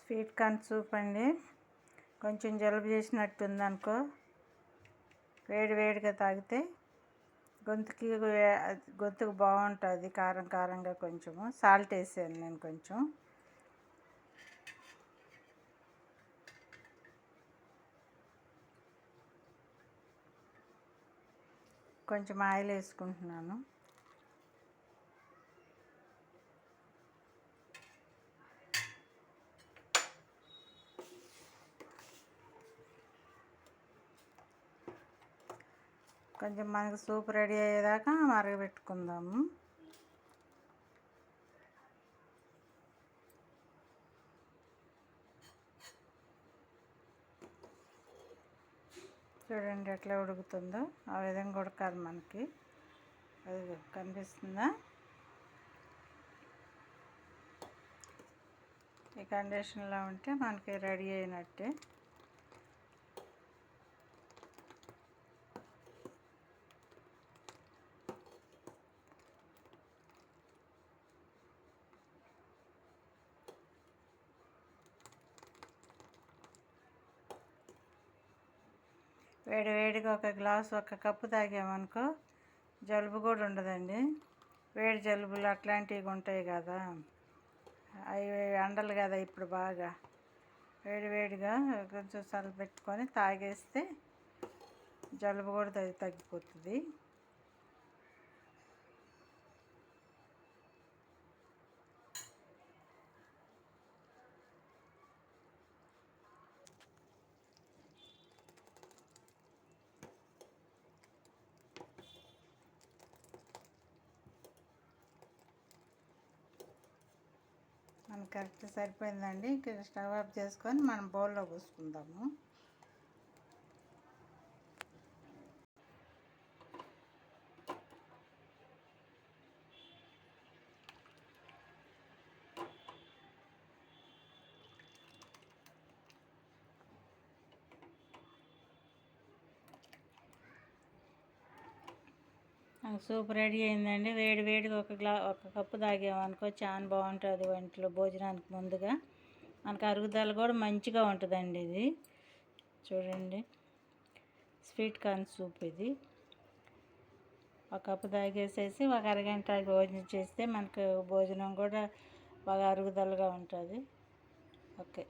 Sweet corn soup అండి. కొంచెం జలుబు చేసినట్టుంది అనుకో, వేడిగా తాగితే గొంతుకు బాగుంటుంది. కారం కారంగా కొంచెము సాల్ట్ వేసాను నేను. కొంచెం ఆయిల్ వేసుకుంటున్నాను. కొంచెం మనకి సూప్ రెడీ అయ్యేదాకా మరగబెట్టుకుందాము. చూడండి ఎట్లా ఉడుకుతుందో, ఆ విధంగా ఉడకాలి మనకి. అది కనిపిస్తుందా? ఈ కండిషన్లో ఉంటే మనకి రెడీ అయినట్టే. వేడిగా ఒక కప్పు తాగామనుకో జలుబు కూడా ఉండదండి. వేడి జలుబులు అట్లాంటివి ఉంటాయి కదా, అవి అండలు కదా ఇప్పుడు బాగా. వేడిగా కొంచెం చల్లబెట్టుకొని తాగేస్తే జలుబు కూడా తగ్గిపోతుంది. మనకు కరెక్ట్ సరిపోయిందండి. స్టవ్ ఆఫ్ చేసుకొని మనం బౌల్లో పోసుకుందాము. సూప్ రెడీ అయిందండి. వేడిగా ఒక కప్పు తాగామనుకో చాలా బాగుంటుంది ఒంట్లో. భోజనానికి ముందుగా మనకు అరుగుదల కూడా మంచిగా ఉంటుందండి. ఇది చూడండి, స్వీట్ కార్న్ సూప్. ఇది ఒక కప్పు తాగేసేసి ఒక అరగంట భోజనం చేస్తే మనకు భోజనం కూడా బాగా అరుగుదలగా ఉంటుంది. ఓకే.